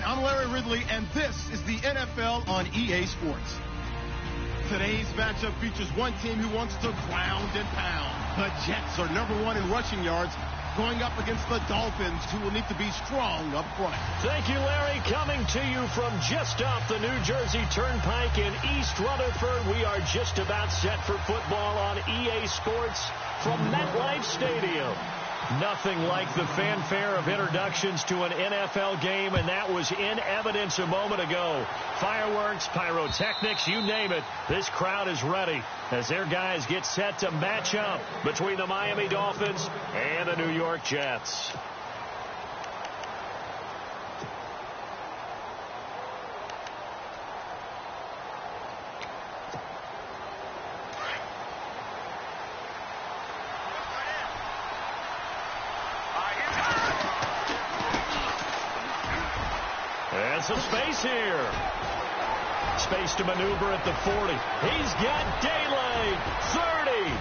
everyone. I'm Larry Ridley, and this is the NFL on EA Sports. Today's matchup features one team who wants to ground and pound. The Jets are #1 in rushing yards, going up against the Dolphins, who will need to be strong up front. Thank you, Larry. Coming to you from just off the New Jersey Turnpike in East Rutherford, we are just about set for football on EA Sports from MetLife Stadium. Nothing like the fanfare of introductions to an NFL game, and that was in evidence a moment ago. Fireworks, pyrotechnics, you name it. This crowd is ready as their guys get set to match up between the Miami Dolphins and the New York Jets. And some space here. Space to maneuver at the 40. He's got daylight. 30,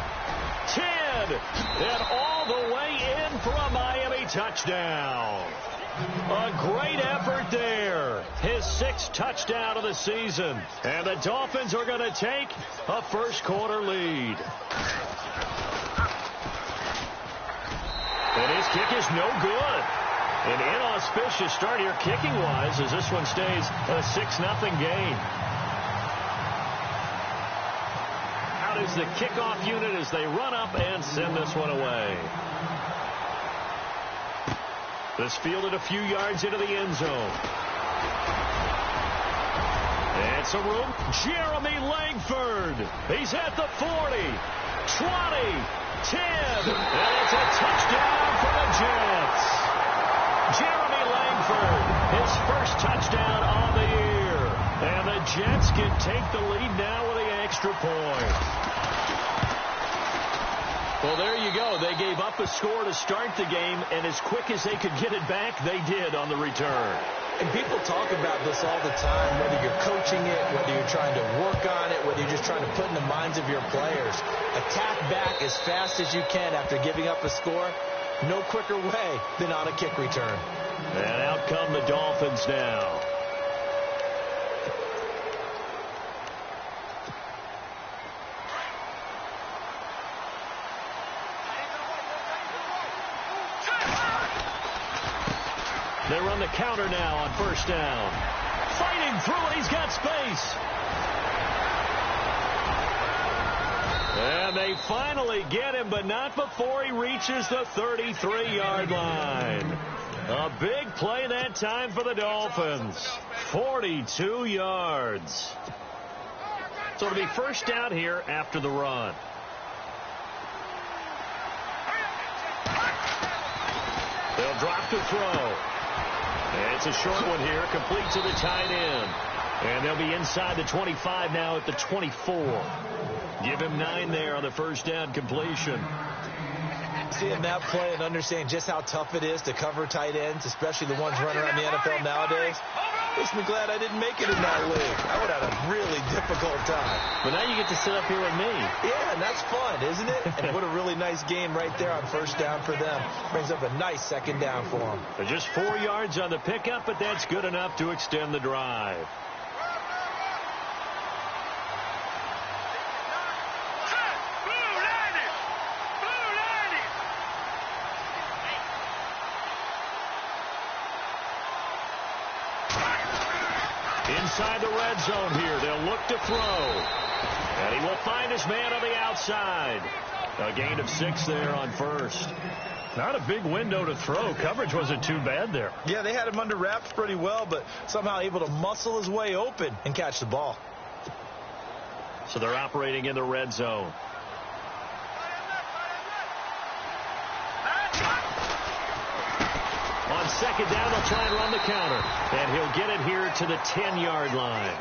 10, and all the way in for a Miami touchdown. A great effort there. His 6th touchdown of the season. And the Dolphins are going to take a first-quarter lead. And his kick is no good. An inauspicious start here kicking-wise as this one stays a 6-0 game. Out is the kickoff unit as they run up and send this one away. This fielded a few yards into the end zone. And some room. Jeremy Langford. He's at the 40, 20, 10, and it's a touchdown for the Jets. Jeremy Langford, his first touchdown of the year. And the Jets can take the lead now with the extra point. Well, there you go. They gave up a score to start the game, and as quick as they could get it back, they did on the return. And people talk about this all the time, whether you're coaching it, whether you're trying to work on it, whether you're just trying to put in the minds of your players. Attack back as fast as you can after giving up a score. No quicker way than on a kick return. And out come the Dolphins now. They run the counter now on first down. Fighting through it, he's got space. And they finally get him, but not before he reaches the 33-yard line. A big play that time for the Dolphins. 42 yards. So it'll be first down here after the run. They'll drop to throw. And it's a short one here, complete to the tight end. And they'll be inside the 25 now at the 24. Give him 9 there on the first down completion. Seeing that play and understanding just how tough it is to cover tight ends, especially the ones running around the NFL nowadays, makes me glad I didn't make it in that league. I would have had a really difficult time. But now you get to sit up here with me. Yeah, and that's fun, isn't it? And what a really nice game right there on first down for them. Brings up a nice second down for them. Just 4 yards on the pickup, but that's good enough to extend the drive. Inside the red zone here, they'll look to throw. And he will find his man on the outside. A gain of 6 there on first. Not a big window to throw. Coverage wasn't too bad there. Yeah, they had him under wraps pretty well, but somehow able to muscle his way open and catch the ball. So they're operating in the red zone. On second down, they'll try and run the counter. And he'll get it here to the 10-yard line.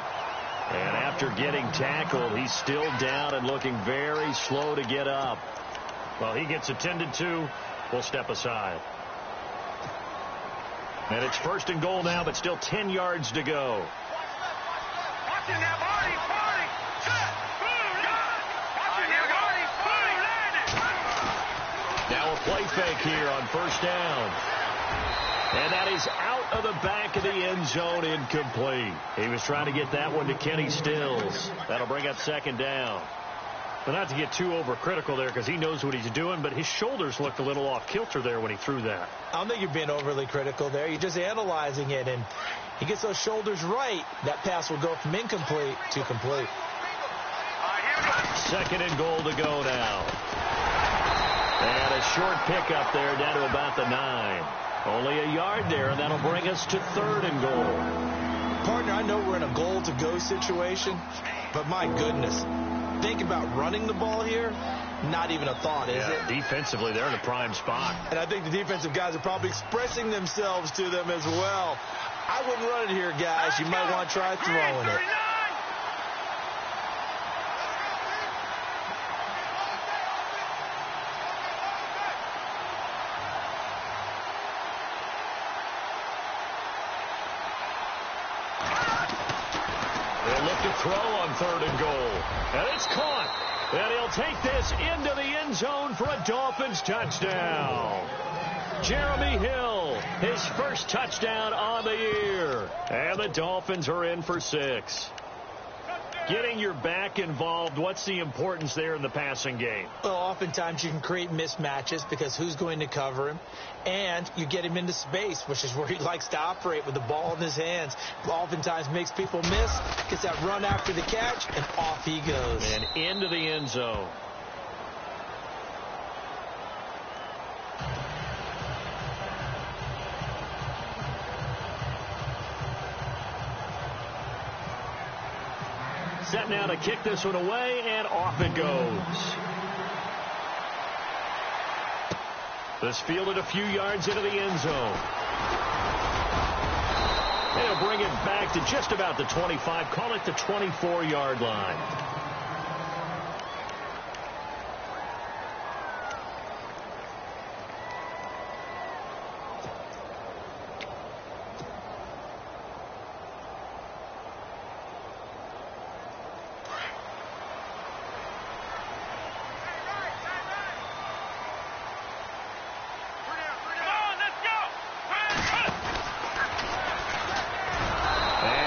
And after getting tackled, he's still down and looking very slow to get up. Well, he gets attended to. We'll step aside. And it's first and goal now, but still 10 yards to go. Now a play fake here on first down. And that is out of the back of the end zone, incomplete. He was trying to get that one to Kenny Stills. That'll bring up second down. But not to get too overcritical there because he knows what he's doing, but his shoulders looked a little off kilter there when he threw that. I don't think you're being overly critical there. You're just analyzing it, and he gets those shoulders right. That pass will go from incomplete to complete. Second and goal to go now. And a short pickup there down to about the 9. Only a yard there, and that'll bring us to third and goal. Partner, I know we're in a goal-to-go situation, but my goodness, think about running the ball here. Not even a thought, is it? Defensively, they're in a prime spot. And I think the defensive guys are probably expressing themselves to them as well. I wouldn't run it here, guys. You might want to try throwing it. Throw on third and goal. And it's caught. And he'll take this into the end zone for a Dolphins touchdown. Jeremy Hill, his first touchdown on the year. And the Dolphins are in for 6. Getting your back involved, what's the importance there in the passing game? Well, oftentimes you can create mismatches because who's going to cover him? And you get him into space, which is where he likes to operate with the ball in his hands. Oftentimes makes people miss, gets that run after the catch, and off he goes. And into the end zone. Set now to kick this one away, and off it goes. This fielded a few yards into the end zone. They'll bring it back to just about the 25, call it the 24-yard line.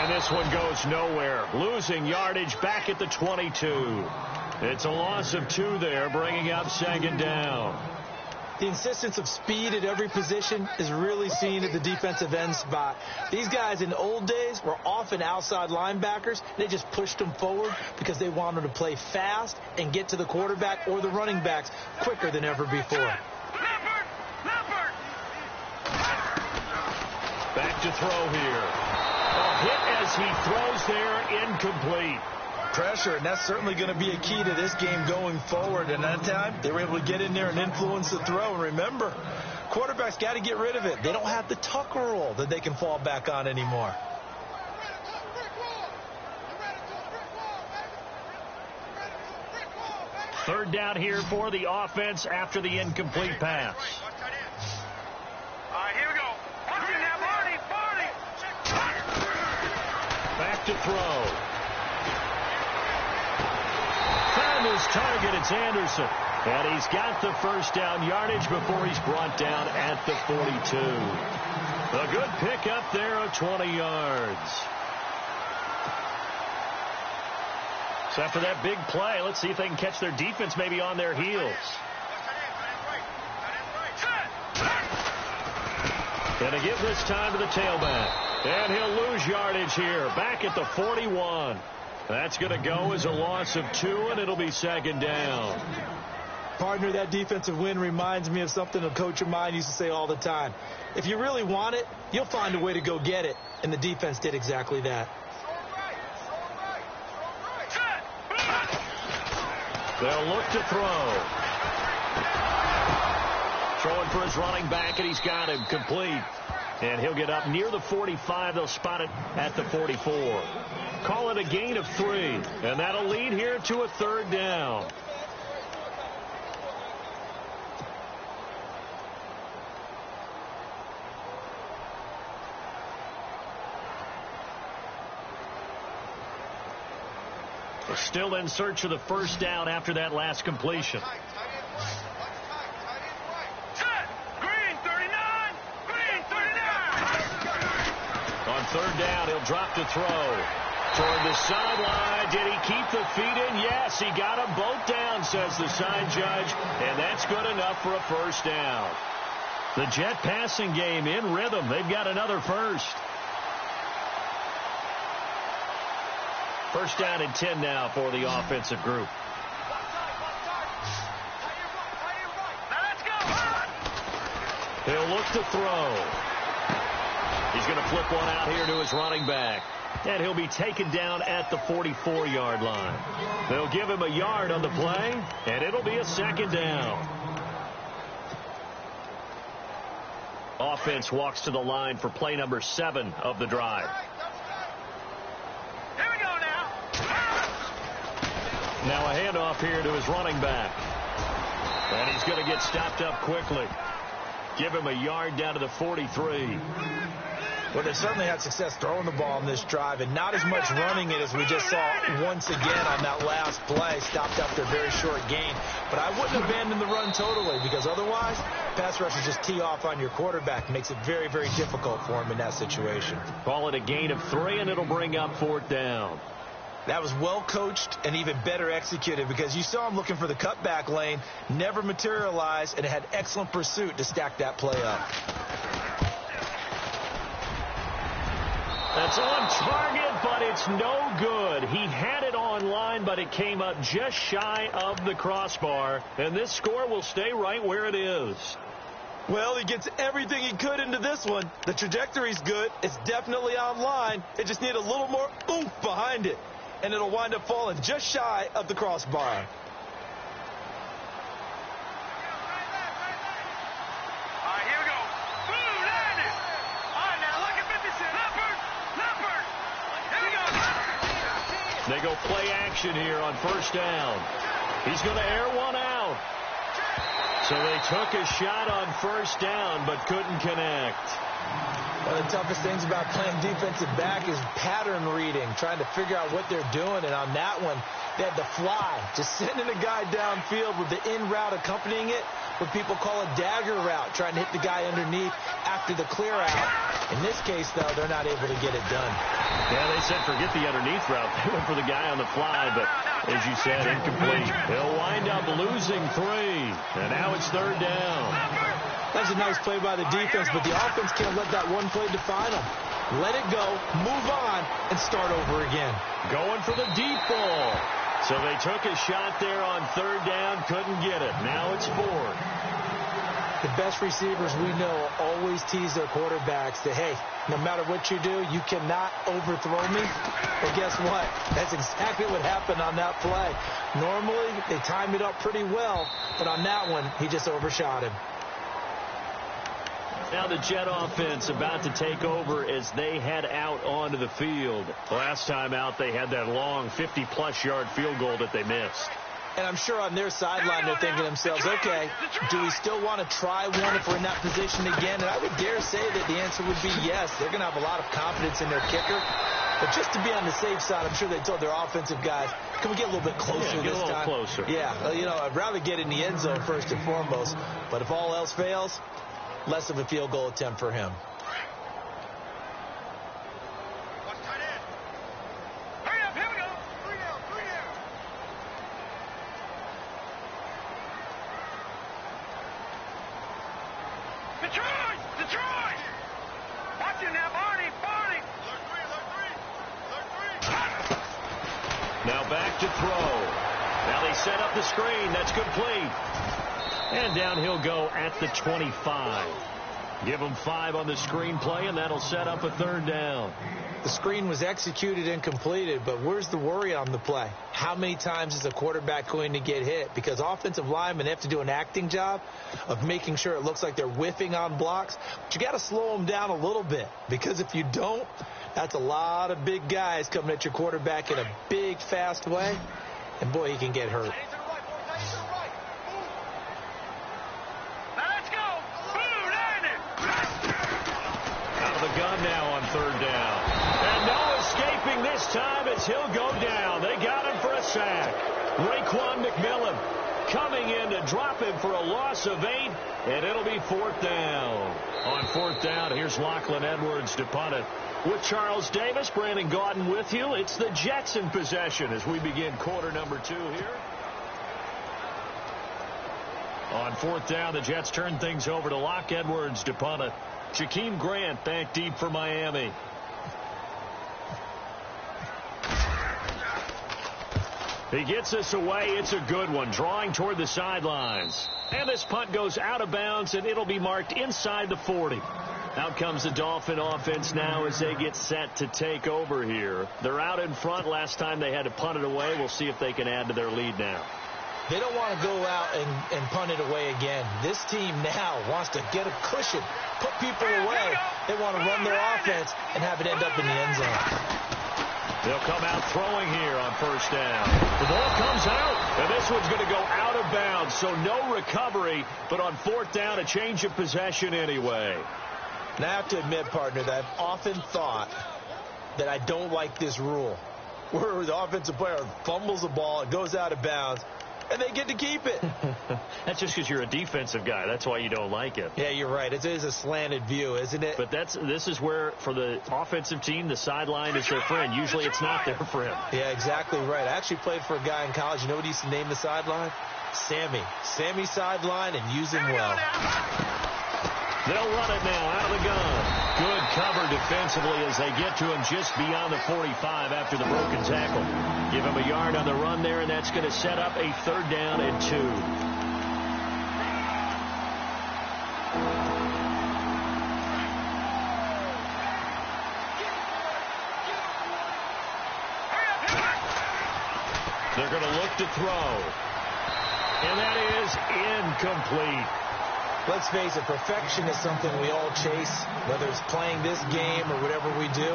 This one goes nowhere. Losing yardage back at the 22. It's a loss of 2 there, bringing up second down. The insistence of speed at every position is really seen at the defensive end spot. These guys in the old days were often outside linebackers. They just pushed them forward because they wanted to play fast and get to the quarterback or the running backs quicker than ever before. Back to throw here. A hit as he throws there, incomplete. Pressure, and that's certainly going to be a key to this game going forward. And that time, they were able to get in there and influence the throw. And remember, quarterbacks got to get rid of it. They don't have the tuck roll that they can fall back on anymore. Third down here for the offense after the incomplete pass. Back to throw. Found his target. It's Anderson. And he's got the first down yardage before he's brought down at the 42. A good pickup there of 20 yards. So after that big play, let's see if they can catch their defense maybe on their heels. Going to give this time to the tailback. And he'll lose yardage here. Back at the 41. That's going to go as a loss of 2, and it'll be second down. Partner, that defensive win reminds me of something a coach of mine used to say all the time. If you really want it, you'll find a way to go get it. And the defense did exactly that. They'll look to throw. Throwing for his running back, and he's got him complete. And he'll get up near the 45. They'll spot it at the 44. Call it a gain of 3. And that'll lead here to a third down. They're still in search of the first down after that last completion. third down. He'll drop to throw. Toward the sideline. Did he keep the feet in? Yes, he got them both down, says the side judge. And that's good enough for a first down. The Jet passing game in rhythm. They've got another first. First down and 10 now for the offensive group. He'll look to throw. He's going to flip one out here to his running back. And he'll be taken down at the 44-yard line. They'll give him a yard on the play, and it'll be a second down. Offense walks to the line for play number 7 of the drive. Here we go now. Now a handoff here to his running back. And he's going to get stopped up quickly. Give him a yard down to the 43. Well, they've certainly had success throwing the ball in this drive, and not as much running it as we just saw once again on that last play. Stopped after a very short gain. But I wouldn't abandon the run totally, because otherwise, pass rushers just tee off on your quarterback. Makes it very, very difficult for him in that situation. Call it a gain of 3, and it'll bring up 4th down. That was well coached and even better executed, because you saw him looking for the cutback lane, never materialized, and had excellent pursuit to stack that play up. That's on target, but it's no good. He had it on line, but it came up just shy of the crossbar, and this score will stay right where it is. Well, he gets everything he could into this one. The trajectory's good. It's definitely on line. It just needs a little more oomph behind it, and it'll wind up falling just shy of the crossbar. They go play action here on first down. He's going to air one out. So they took a shot on first down but couldn't connect. One of the toughest things about playing defensive back is pattern reading, trying to figure out what they're doing. And on that one, they had the fly, just sending a guy downfield with the in route accompanying it, what people call a dagger route, trying to hit the guy underneath after the clear out. In this case, though, they're not able to get it done. Yeah, they said forget the underneath route. They went for the guy on the fly, but as you said, incomplete. He'll wind up losing 3, and now it's 3rd down. That's a nice play by the defense, but the offense can't let that one play define them. Let it go, move on, and start over again. Going for the deep ball. So they took a shot there on 3rd down, couldn't get it. Now it's 4th. The best receivers we know always tease their quarterbacks that, hey, no matter what you do, you cannot overthrow me. But guess what? That's exactly what happened on that play. Normally, they time it up pretty well, but on that one, he just overshot him. Now the Jet offense about to take over as they head out onto the field. Last time out, they had that long 50-plus yard field goal that they missed. And I'm sure on their sideline they're thinking to themselves, okay, do we still want to try one if we're in that position again? And I would dare say that the answer would be yes. They're going to have a lot of confidence in their kicker. But just to be on the safe side, I'm sure they told their offensive guys, can we get a little bit closer this time? Get a little closer. Yeah, you know, I'd rather get in the end zone first and foremost. But if all else fails, less of a field goal attempt for him. Now back to throw. Now they set up the screen. That's complete. And down he'll go at the 25. Give him 5 on the screen play, and that'll set up a 3rd down. The screen was executed and completed, but where's the worry on the play? How many times is a quarterback going to get hit? Because offensive linemen have to do an acting job of making sure it looks like they're whiffing on blocks. But you got to slow them down a little bit, because if you don't, that's a lot of big guys coming at your quarterback in a big, fast way. And, boy, he can get hurt. Out of the gun now on 3rd down. And no escaping this time as he'll go down. They got him for a sack. Raekwon McMillan. coming in to drop him for a loss of 8, and it'll be 4th down. On 4th down, here's Lachlan Edwards to punt it. With Charles Davis, Brandon Gaudin with you. It's the Jets in possession as we begin quarter number 2 here. On 4th down, the Jets turn things over to Lach Edwards to punt it. Jakeem Grant back deep for Miami. He gets this away. It's a good one, drawing toward the sidelines. And this punt goes out of bounds, and it'll be marked inside the 40. Out comes the Dolphin offense now as they get set to take over here. They're out in front. Last time they had to punt it away. We'll see if they can add to their lead now. They don't want to go out and punt it away again. This team now wants to get a cushion, put people away. They want to run their offense and have it end up in the end zone. They'll come out throwing here on 1st down. The ball comes out, and this one's going to go out of bounds, so no recovery, but on 4th down, a change of possession anyway. Now, I have to admit, partner, that I've often thought that I don't like this rule, where the offensive player fumbles the ball, it goes out of bounds, and they get to keep it. That's just because you're a defensive guy. That's why you don't like it. Yeah, you're right. It is a slanted view, isn't it? But this is where, for the offensive team, the sideline is their friend. Usually it's not their friend. Yeah, exactly right. I actually played for a guy in college. You know what he used to name the sideline? Sammy. Sammy sideline, and use him well. They'll run it now out of the gun. Good cover defensively as they get to him just beyond the 45 after the broken tackle. Give him a yard on the run there, and that's going to set up a 3rd down and 2. They're going to look to throw. And that is incomplete. Let's face it, perfection is something we all chase, whether it's playing this game or whatever we do.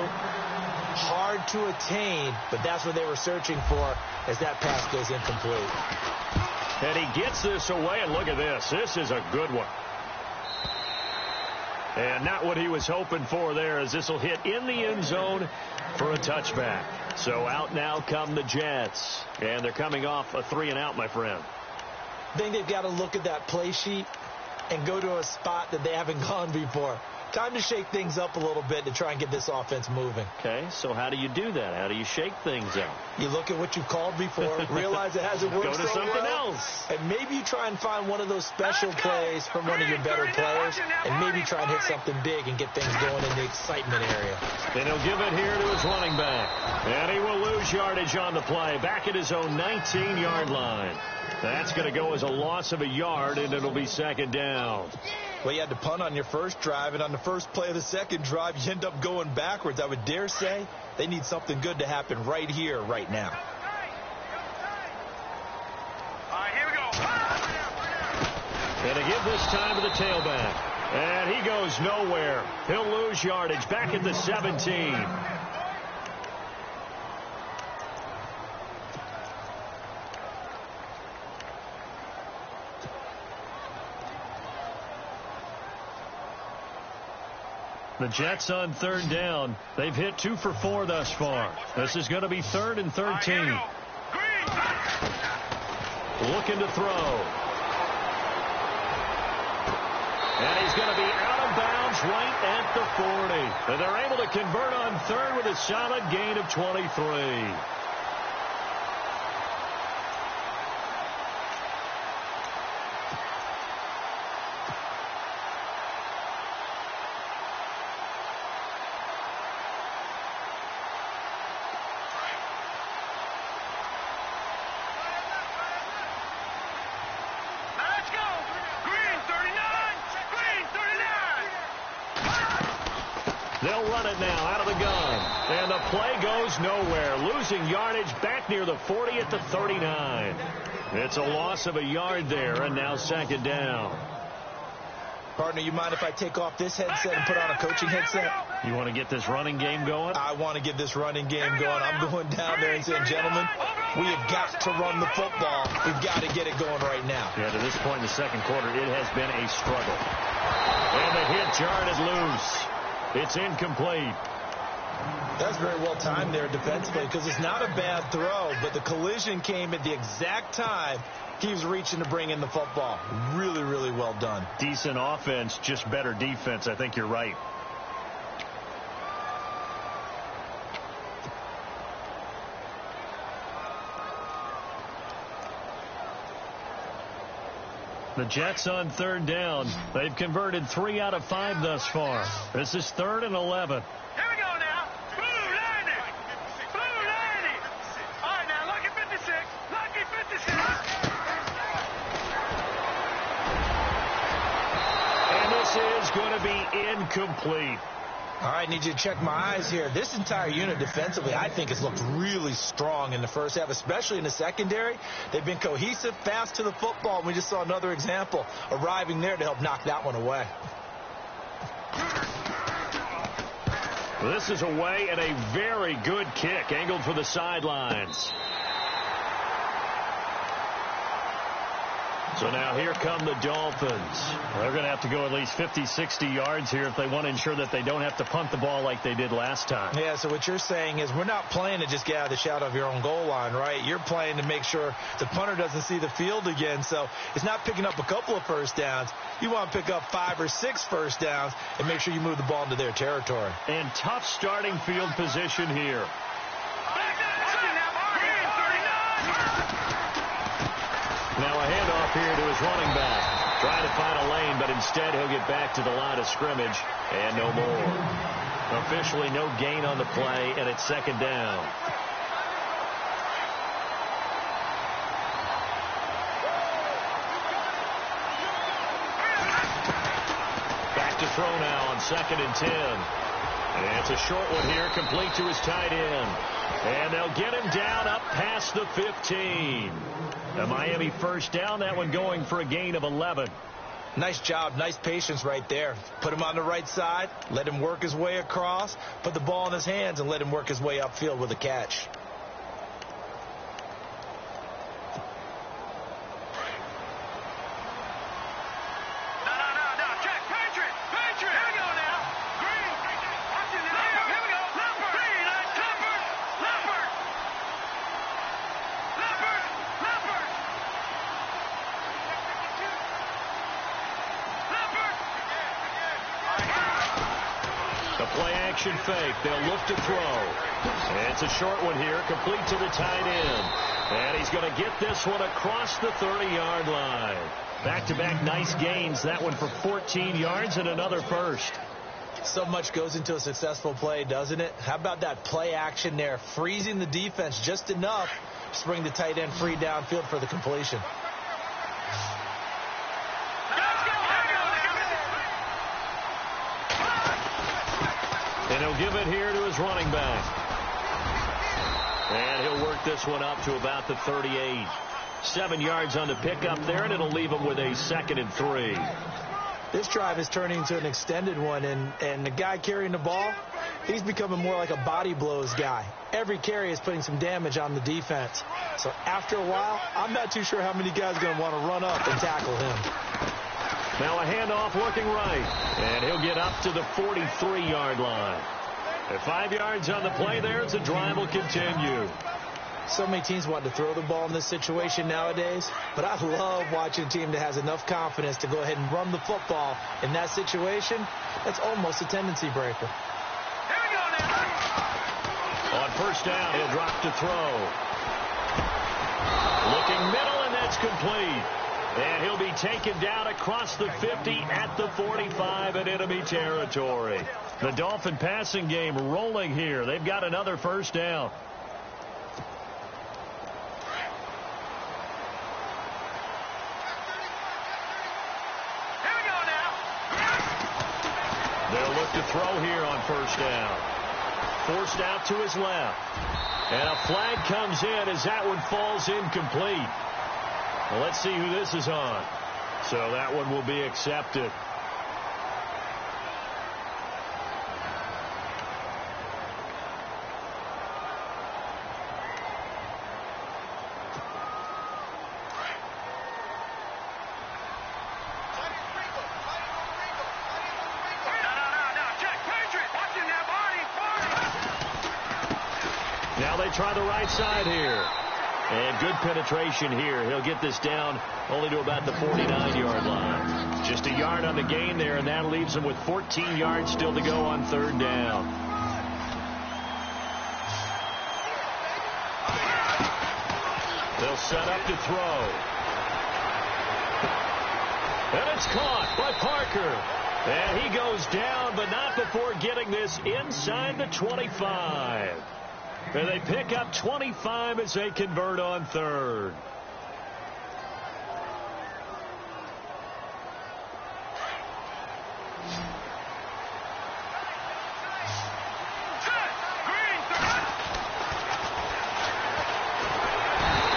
Hard to attain, but that's what they were searching for as that pass goes incomplete. And he gets this away, and look at this. This is a good one. And not what he was hoping for there, as this will hit in the end zone for a touchback. So out now come the Jets, and they're coming off a 3-and-out, my friend. I think they've got to look at that play sheet and go to a spot that they haven't gone before. Time to shake things up a little bit to try and get this offense moving. Okay, so how do you do that? How do you shake things up? You look at what you've called before, realize it hasn't worked Go to so something well, else. and maybe you try and find one of those special plays from one of your better players, and maybe try and hit something big and get things going in the excitement area. And he'll give it here to his running back. And he will lose yardage on the play, back at his own 19-yard line. That's going to go as a loss of a yard, and it'll be 2nd down. Well, you had to punt on your first drive, and on the first play of the second drive, you end up going backwards. I would dare say they need something good to happen right here, right now. All right, here we go. And to give this time to the tailback. And he goes nowhere. He'll lose yardage back at the 17. The Jets on 3rd down. They've hit 2 for 4 thus far. This is going to be 3rd and 13. Looking to throw. And he's going to be out of bounds right at the 40. And they're able to convert on 3rd with a solid gain of 23. They'll run it now out of the gun. And the play goes nowhere. Losing yardage back near the 40 at the 39. It's a loss of a yard there, and now 2nd down. Partner, you mind if I take off this headset and put on a coaching headset? You want to get this running game going? I want to get this running game going. I'm going down there and saying, gentlemen, we have got to run the football. We've got to get it going right now. Yeah, to this point in the second quarter, it has been a struggle. And the hit jarred it loose. It's incomplete. That's very well timed there defensively because it's not a bad throw, but the collision came at the exact time he was reaching to bring in the football. Really, really well done. Decent offense, just better defense. I think you're right. The Jets on third down. They've converted 3 out of 5 thus far. This is 3rd and 11. Here we go now. Blue 90. Blue 90. All right, now, lucky 56. Lucky 56. And this is going to be incomplete. All right, need you to check my eyes here. This entire unit defensively, I think, has looked really strong in the first half, especially in the secondary. They've been cohesive, fast to the football, and we just saw another example arriving there to help knock that one away. This is away and a very good kick, angled for the sidelines. So now here come the Dolphins. They're going to have to go at least 50, 60 yards here if they want to ensure that they don't have to punt the ball like they did last time. Yeah, so what you're saying is we're not playing to just get out of the shadow of your own goal line, right? You're playing to make sure the punter doesn't see the field again. So it's not picking up a couple of first downs. You want to pick up 5 or 6 first downs and make sure you move the ball into their territory. And tough starting field position here. Now a handoff here to his running back. Trying to find a lane, but instead he'll get back to the line of scrimmage and no more. Officially no gain on the play, and it's 2nd down. Back to throw now on 2nd and 10. And it's a short one here, complete to his tight end. And they'll get him down up past the 15. The Miami first down, that one going for a gain of 11. Nice job, nice patience right there. Put him on the right side, let him work his way across, put the ball in his hands, and let him work his way upfield with a catch. Play-action fake. They'll look to throw. And it's a short one here, complete to the tight end. And he's going to get this one across the 30-yard line. Back-to-back nice gains. That one for 14 yards and another first. So much goes into a successful play, doesn't it? How about that play action there, freezing the defense just enough to bring the tight end free downfield for the completion. And he'll give it here to his running back. And he'll work this one up to about the 38. 7 yards on the pickup there, and it'll leave him with a 2nd and 3. This drive is turning into an extended one, and the guy carrying the ball, he's becoming more like a body blows guy. Every carry is putting some damage on the defense. So after a while, I'm not too sure how many guys are going to want to run up and tackle him. Now a handoff looking right, and he'll get up to the 43-yard line. At 5 yards on the play there, as the drive will continue. So many teams want to throw the ball in this situation nowadays, but I love watching a team that has enough confidence to go ahead and run the football in that situation. That's almost a tendency breaker. Here we go now. On first down, he'll drop to throw. Looking middle, and that's complete. And he'll be taken down across the 50 at the 45 in enemy territory. The Dolphin passing game rolling here. They've got another first down. Here we go now. They'll look to throw here on first down. Forced out to his left. And a flag comes in as that one falls incomplete. Well, let's see who this is on. So that one will be accepted. No, check, Patriot. Watching that body. they try the right side here. And good penetration here. He'll get this down only to about the 49-yard line. Just a yard on the gain there, and that leaves him with 14 yards still to go on third down. They'll set up to throw. And it's caught by Parker. And he goes down, but not before getting this inside the 25. And they pick up 25 as they convert on third.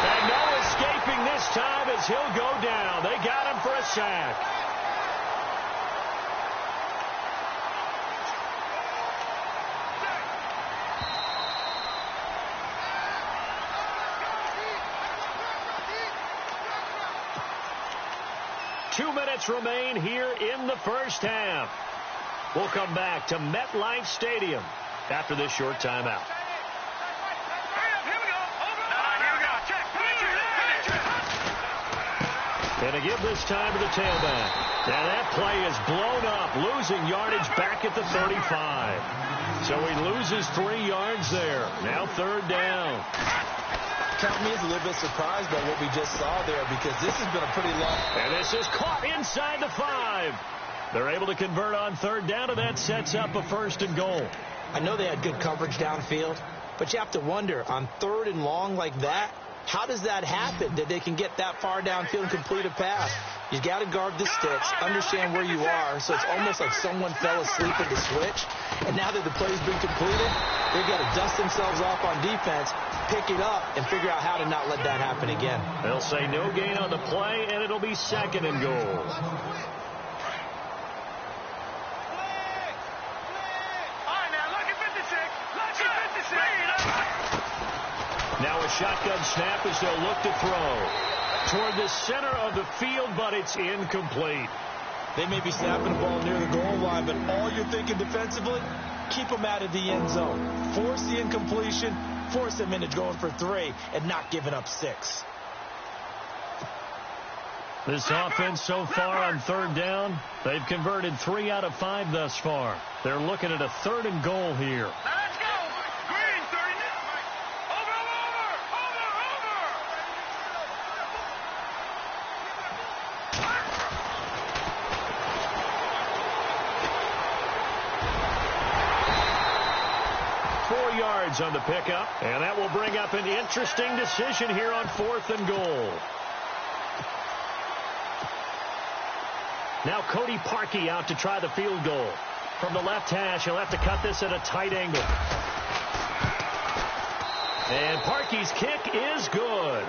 And no escaping this time as he'll go down. They got him for a sack. Remain here in the first half. We'll come back to MetLife Stadium after this short timeout. And to give this time to the tailback. And that play is blown up, losing yardage back at the 35. So he loses 3 yards there. Now third down. Count me as a little bit surprised by what we just saw there, because this has been a pretty long... And this is caught inside the 5. They're able to convert on third down, and that sets up a 1st and goal. I know they had good coverage downfield, but you have to wonder, on 3rd and long like that, how does that happen, that they can get that far downfield and complete a pass? You got to guard the sticks, understand where you are, so it's almost like someone fell asleep at the switch, and now that the play's been completed, they've got to dust themselves off on defense, pick it up, and figure out how to not let that happen again. They'll say no gain on the play, and it'll be 2nd and goal. Now a shotgun snap as they'll look to throw toward the center of the field, but it's incomplete. They may be snapping the ball near the goal line, but all you're thinking defensively, keep them out of the end zone. Force the incompletion, force them into going for 3, and not giving up 6. This offense so far on third down, they've converted 3 out of 5 thus far. They're looking at a 3rd and goal here. Let's go! Green, 30. Over! 4 yards on the pickup, and that will bring up an interesting decision here on 4th and goal. Now Cody Parkey out to try the field goal. From the left hash, he'll have to cut this at a tight angle. And Parkey's kick is good.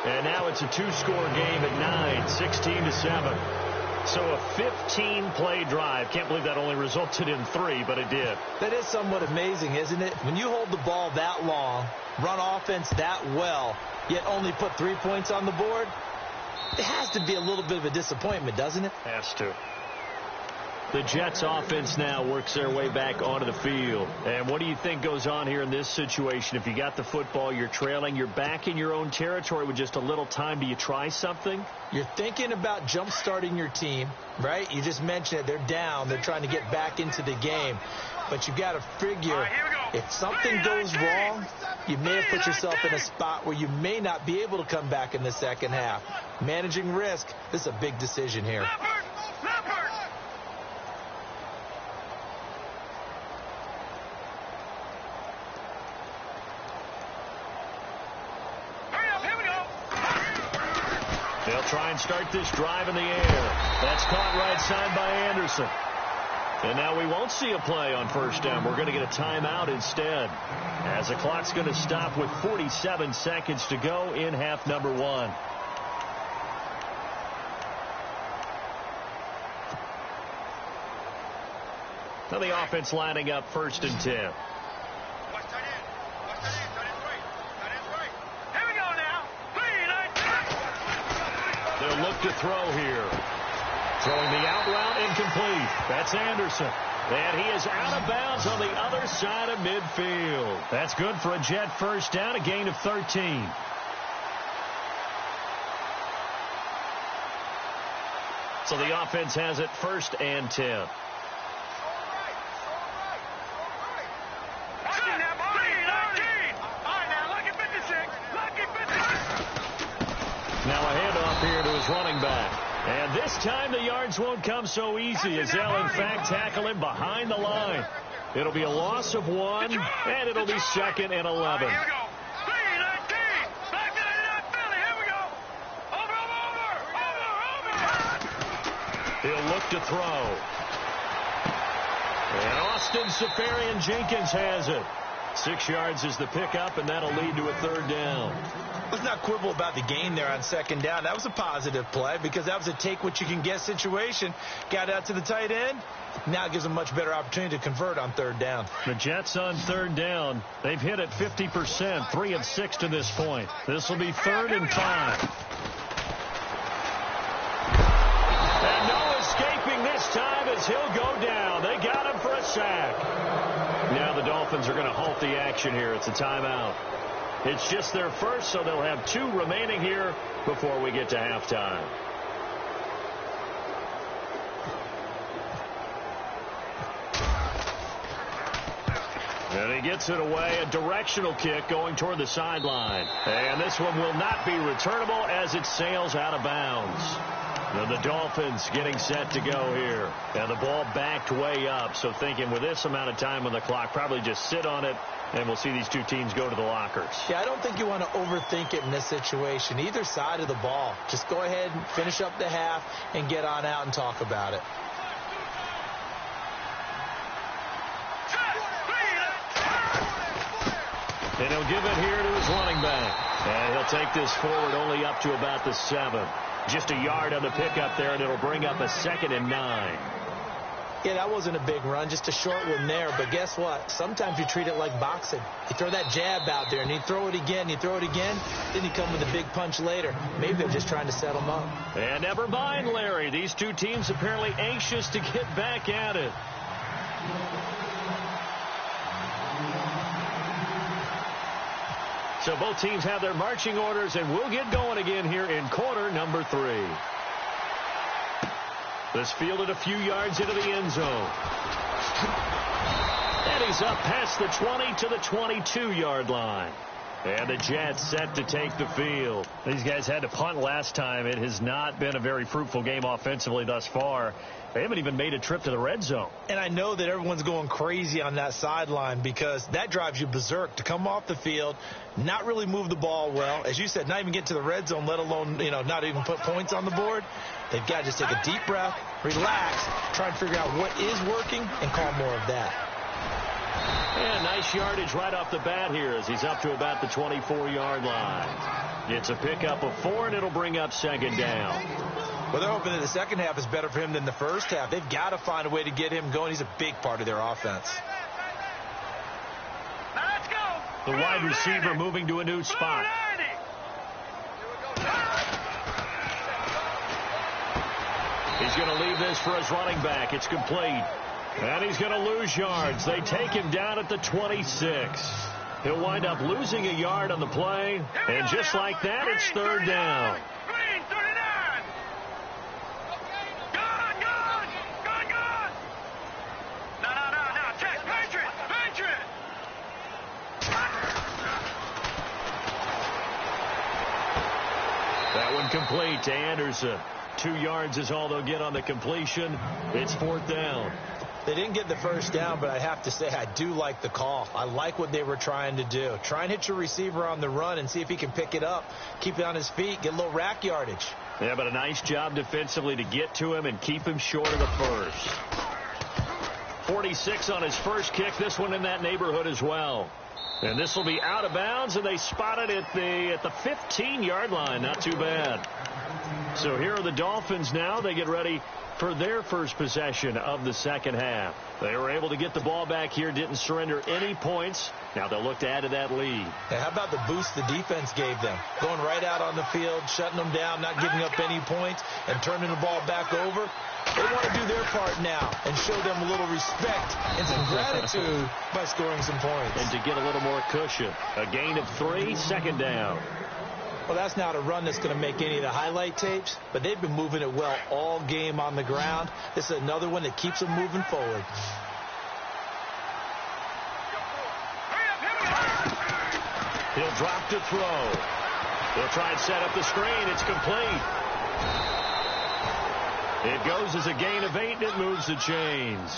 And now it's a 2-score game at 9, 16-7. So a 15-play drive. Can't believe that only resulted in 3, but it did. That is somewhat amazing, isn't it? When you hold the ball that long, run offense that well, yet only put 3 points on the board, it has to be a little bit of a disappointment, doesn't it? Has to. The Jets offense now works their way back onto the field. And what do you think goes on here in this situation? If you got the football, you're trailing, you're back in your own territory with just a little time. Do you try something? You're thinking about jump-starting your team, right? You just mentioned it. They're down. They're trying to get back into the game. But you've got to figure if something goes wrong, you may have put yourself in a spot where you may not be able to come back in the second half. Managing risk, this is a big decision here. They'll try and start this drive in the air. That's caught right side by Anderson. And now we won't see a play on first down. We're going to get a timeout instead, as the clock's going to stop with 47 seconds to go in half number 1. Now the offense lining up 1st and 10. They'll look to throw here. Throwing the out route incomplete. That's Anderson. And he is out of bounds on the other side of midfield. That's good for a Jet first down, a gain of 13. So the offense has it 1st and 10. Now a handoff here to his running back. And this time the yards won't come so easy as they'll in fact tackle him behind the line. It'll be a loss of 1, and it'll be 2nd and 11. Here we go. 3-19. Back to the Philly. Here we go. Over. He'll look to throw. And Austin Safarian-Jenkins has it. 6 yards is the pickup, and that'll lead to a 3rd down. Let's not quibble about the gain there on 2nd down. That was a positive play because that was a take-what-you-can-get situation. Got out to the tight end. Now it gives them a much better opportunity to convert on 3rd down. The Jets on 3rd down. They've hit it 50%, 3 of 6 to this point. This will be 3rd and 5. And no escaping this time as he'll go down. They got him for a sack. Now the Dolphins are going to halt the action here. It's a timeout. It's just their first, so they'll have 2 remaining here before we get to halftime. And he gets it away, a directional kick going toward the sideline. And this one will not be returnable as it sails out of bounds. Now the Dolphins getting set to go here. And the ball backed way up, so thinking with this amount of time on the clock, probably just sit on it, and we'll see these 2 teams go to the lockers. Yeah, I don't think you want to overthink it in this situation. Either side of the ball. Just go ahead and finish up the half and get on out and talk about it. And he'll give it here to his running back. And he'll take this forward only up to about the 7. Just a yard on the pickup there, and it'll bring up a 2nd and 9. Yeah, that wasn't a big run, just a short one there. But guess what? Sometimes you treat it like boxing. You throw that jab out there, and you throw it again, then you come with a big punch later. Maybe they're just trying to set them up. And never mind, Larry. These 2 teams apparently anxious to get back at it. So both teams have their marching orders, and we'll get going again here in quarter number 3. This fielded a few yards into the end zone. And he's up past the 20 to the 22-yard line. And the Jets set to take the field. These guys had to punt last time. It has not been a very fruitful game offensively thus far. They haven't even made a trip to the red zone. And I know that everyone's going crazy on that sideline because that drives you berserk to come off the field, not really move the ball well. As you said, not even get to the red zone, let alone, not even put points on the board. They've got to just take a deep breath, relax, try and figure out what is working, and call more of that. And nice yardage right off the bat here as he's up to about the 24-yard line. It's a pickup of 4, and it'll bring up 2nd down. Well, they're hoping that the second half is better for him than the first half. They've got to find a way to get him going. He's a big part of their offense. Now let's go. The wide receiver moving to a new spot. He's going to leave this for his running back. It's complete. And he's going to lose yards. They take him down at the 26. He'll wind up losing a yard on the play. And just like that, it's 3rd down. Green 39. Gone. No. Check. Patriot. That one complete to Anderson. 2 yards is all they'll get on the completion. It's 4th down. They didn't get the first down, but I have to say I do like the call. I like what they were trying to do. Try and hit your receiver on the run and see if he can pick it up, keep it on his feet, get a little rack yardage. Yeah, but a nice job defensively to get to him and keep him short of the first. 46 on his first kick. This one in that neighborhood as well. And this will be out of bounds, and they spot it at the 15-yard line. Not too bad. So here are the Dolphins now. They get ready for their first possession of the second half. They were able to get the ball back here, didn't surrender any points. Now they'll look to add to that lead. Hey, how about the boost the defense gave them? Going right out on the field, shutting them down, not giving up any points, and turning the ball back over. They want to do their part now and show them a little respect and some gratitude by scoring some points. And to get a little more cushion. A gain of 3, second down. Well, that's not a run that's going to make any of the highlight tapes, but they've been moving it well all game on the ground. This is another one that keeps them moving forward. He'll drop to throw. He'll try and set up the screen. It's complete. It goes as a gain of 8, and it moves the chains.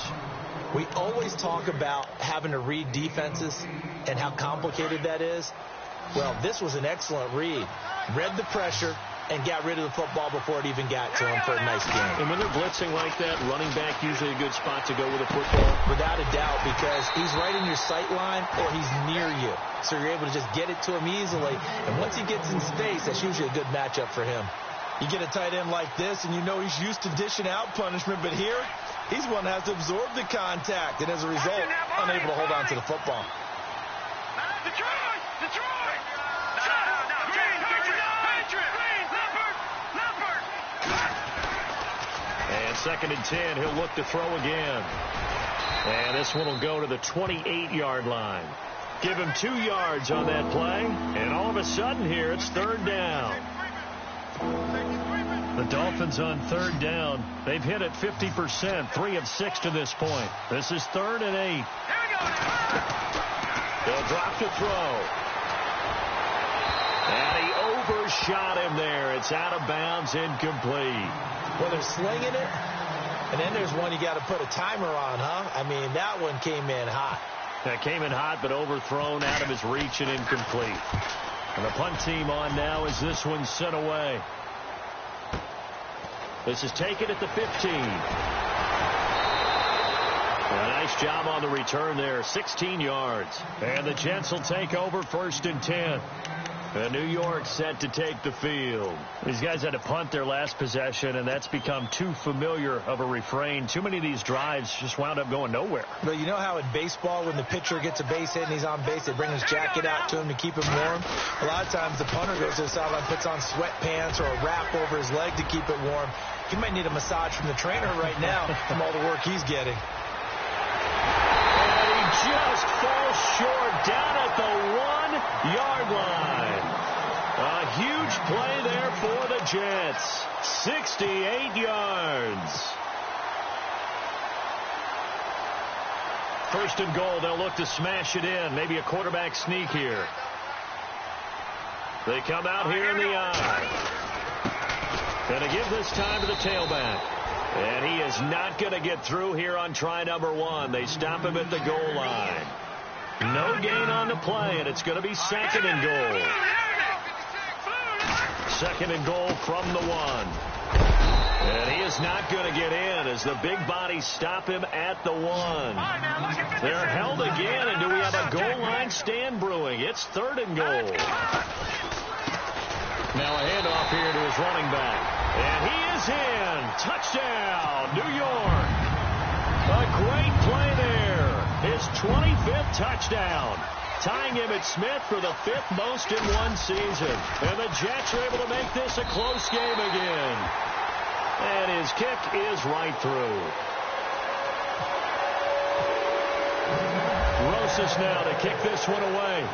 We always talk about having to read defenses and how complicated that is. Well, this was an excellent read. Read the pressure and got rid of the football before it even got to him for a nice game. And when they're blitzing like that, running back usually a good spot to go with a football. Without a doubt, because he's right in your sight line or he's near you. So you're able to just get it to him easily. And once he gets in space, that's usually a good matchup for him. You get a tight end like this, and you know he's used to dishing out punishment. But here, he's one that has to absorb the contact. And as a result, unable to hold on to the football. And 2nd and 10, he'll look to throw again. And this one will go to the 28-yard line. Give him 2 yards on that play. And all of a sudden here, it's 3rd down. The Dolphins on 3rd down. They've hit it 50%, 3 of 6 to this point. This is 3rd and 8. They'll drop to throw. And he overshot him there. It's out of bounds, incomplete. Well, they're slinging it, and then there's one you got to put a timer on, huh? I mean, that one came in hot. That came in hot, but overthrown, out of his reach, and incomplete. And the punt team on now as this one's sent away. This is taken at the 15. A nice job on the return there, 16 yards. And the Jets will take over 1st and 10. And New York set to take the field. These guys had to punt their last possession, and that's become too familiar of a refrain. Too many of these drives just wound up going nowhere. But you know how in baseball, when the pitcher gets a base hit and he's on base, they bring his jacket out to him to keep him warm? A lot of times the punter goes to the sideline, puts on sweatpants or a wrap over his leg to keep it warm. He might need a massage from the trainer right now from all the work he's getting. And he just falls short down at the 1-yard line. A huge play there for the Jets. 68 yards. 1st and goal. They'll look to smash it in. Maybe a quarterback sneak here. They come out here in the eye. Going to give this time to the tailback. And he is not going to get through here on try number 1. They stop him at the goal line. No gain on the play, and it's going to be 2nd and goal. 2nd and goal from the 1. And he is not going to get in as the big bodies stop him at the 1. They're held again, and do we have a goal line stand brewing? It's 3rd and goal. Now a handoff here to his running back. And he is in. Touchdown, New York. A great play there. His 25th touchdown. Tying him at Smith for the 5th most in one season. And the Jets are able to make this a close game again. And his kick is right through. Rosas now to kick this one away.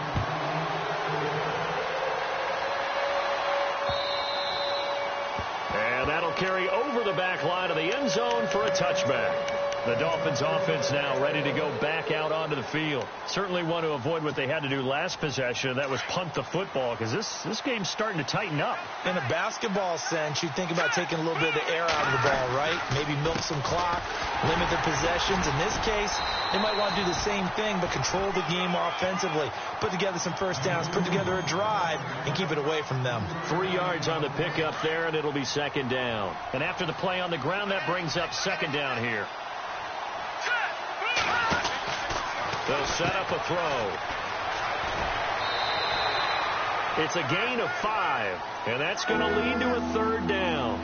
And that'll carry over the back line of the end zone for a touchback. The Dolphins offense now ready to go back out onto the field. Certainly want to avoid what they had to do last possession. That was punt the football, because this game's starting to tighten up. In a basketball sense, you think about taking a little bit of the air out of the ball, right? Maybe milk some clock, limit the possessions. In this case, they might want to do the same thing, but control the game offensively. Put together some first downs, put together a drive, and keep it away from them. 3 yards on the pickup there, and it'll be 2nd down. And after the play on the ground, that brings up 2nd down here. They'll set up a throw. It's a gain of 5, and that's going to lead to a 3rd down.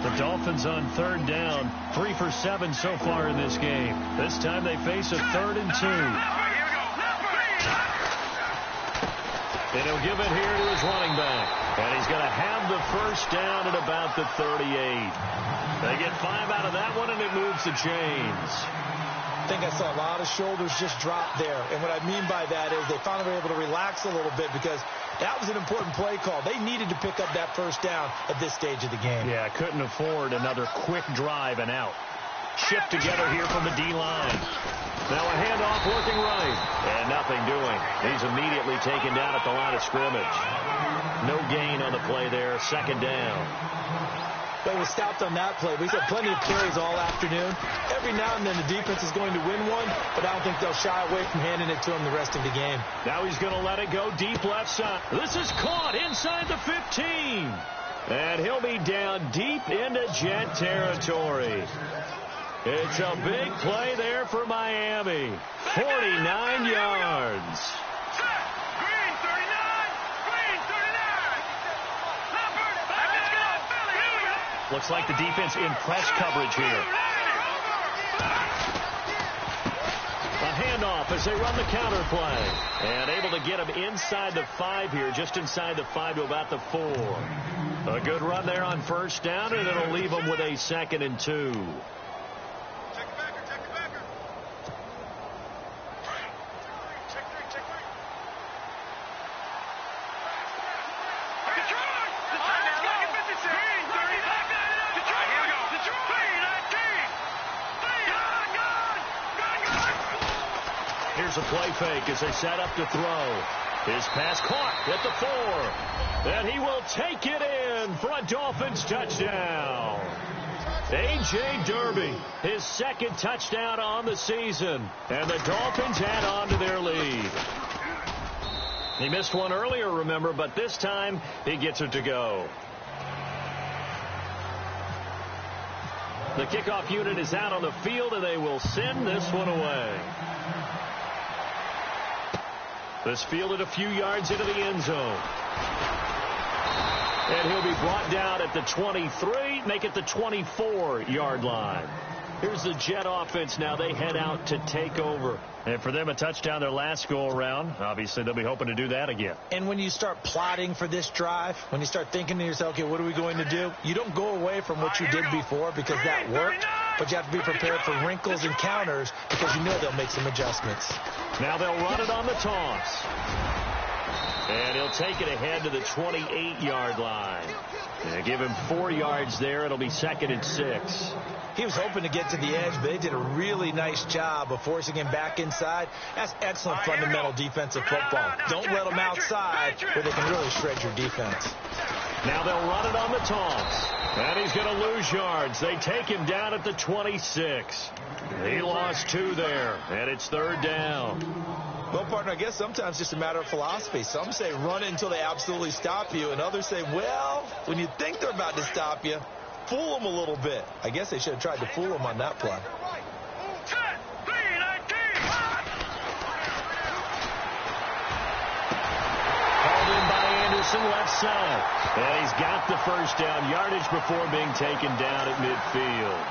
The Dolphins on 3rd down, 3 for 7 so far in this game. This time they face a 3rd and 2. And he'll give it here to his running back. And he's going to have the first down at about the 38. They get 5 out of that one, and it moves the chains. I think I saw a lot of shoulders just drop there. And what I mean by that is they finally were able to relax a little bit because that was an important play call. They needed to pick up that first down at this stage of the game. Yeah, couldn't afford another quick drive and out. Shift together here from the D-line. Now a handoff working right. And nothing doing. He's immediately taken down at the line of scrimmage. No gain on the play there. Second down. They were stopped on that play. We've had plenty of carries all afternoon. Every now and then the defense is going to win one, but I don't think they'll shy away from handing it to him the rest of the game. Now he's going to let it go deep left side. This is caught inside the 15. And he'll be down deep into Jet territory. It's a big play there for Miami. 49 yards. Green 39. Green 39. Looks like the defense in press coverage here. A handoff as they run the counter play. And able to get him inside the 5 here, just inside the 5 to about the 4. A good run there on first down, and it'll leave them with a 2nd and 2. Here's a play fake as they set up to throw. His pass caught at the 4. And he will take it in for a Dolphins touchdown. A.J. Derby, his 2nd touchdown on the season. And the Dolphins add on to their lead. He missed one earlier, remember, but this time he gets it to go. The kickoff unit is out on the field, and they will send this one away. This fielded a few yards into the end zone. And he'll be brought down at the 23, make it the 24-yard line. Here's the Jet offense now. They head out to take over. And for them, a touchdown their last go-around. Obviously, they'll be hoping to do that again. And when you start plotting for this drive, when you start thinking to yourself, okay, what are we going to do? You don't go away from what you did before because that worked. But you have to be prepared for wrinkles and counters because you know they'll make some adjustments. Now they'll run it on the toss. And he'll take it ahead to the 28-yard line. And give him 4 yards there. It'll be 2nd and 6. He was hoping to get to the edge, but they did a really nice job of forcing him back inside. That's excellent fundamental defensive football. Don't let them outside where they can really shred your defense. Now they'll run it on the toss. And he's going to lose yards. They take him down at the 26. He lost 2 there, and it's 3rd down. Well, partner, I guess sometimes it's just a matter of philosophy. Some say run it until they absolutely stop you, and others say, well, when you think they're about to stop you, fool them a little bit. I guess they should have tried to fool them on that play. Called in by Anderson, left side. And he's got the first down, yardage before being taken down at midfield.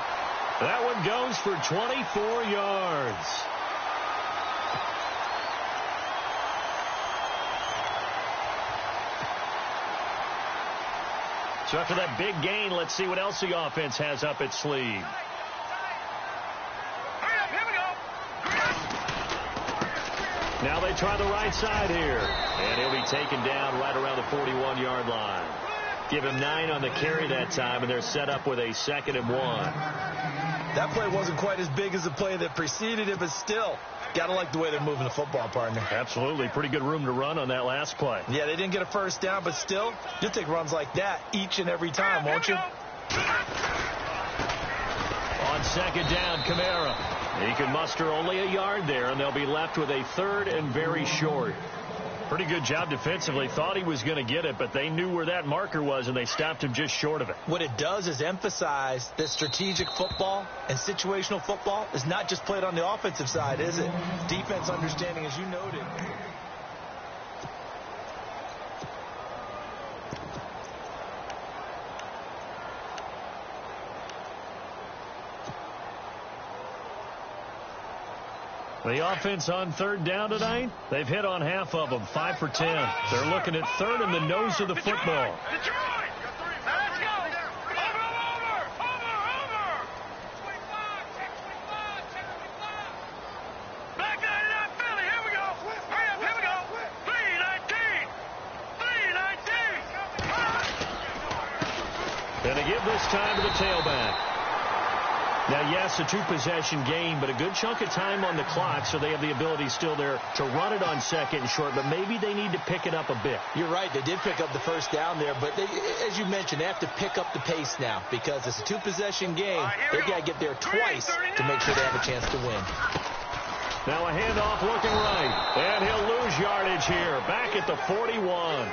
That one goes for 24 yards. So after that big gain, let's see what else the offense has up its sleeve. Now they try the right side here. And he'll be taken down right around the 41-yard line. Give him 9 on the carry that time, and they're set up with a 2nd and 1. That play wasn't quite as big as the play that preceded it, but still, got to like the way they're moving the football, partner. Absolutely. Pretty good room to run on that last play. Yeah, they didn't get a first down, but still, you'll take runs like that each and every time, won't you? On 2nd down, Kamara. He can muster only a yard there, and they'll be left with a 3rd and very short. Pretty good job defensively. Thought he was going to get it, but they knew where that marker was, and they stopped him just short of it. What it does is emphasize that strategic football and situational football is not just played on the offensive side, is it? Defense understanding, as you noted. The offense on third down tonight, they've hit on half of them, 5 for 10. They're looking at third in the nose of the football. And they give this time to the tailback. Now, yes, a two-possession game, but a good chunk of time on the clock, so they have the ability still there to run it on second and short, but maybe they need to pick it up a bit. You're right. They did pick up the first down there, but as you mentioned, they have to pick up the pace now because it's a two-possession game. They've got to get there twice to make sure they have a chance to win. Now a handoff looking right, and he'll lose yardage here, back at the 41.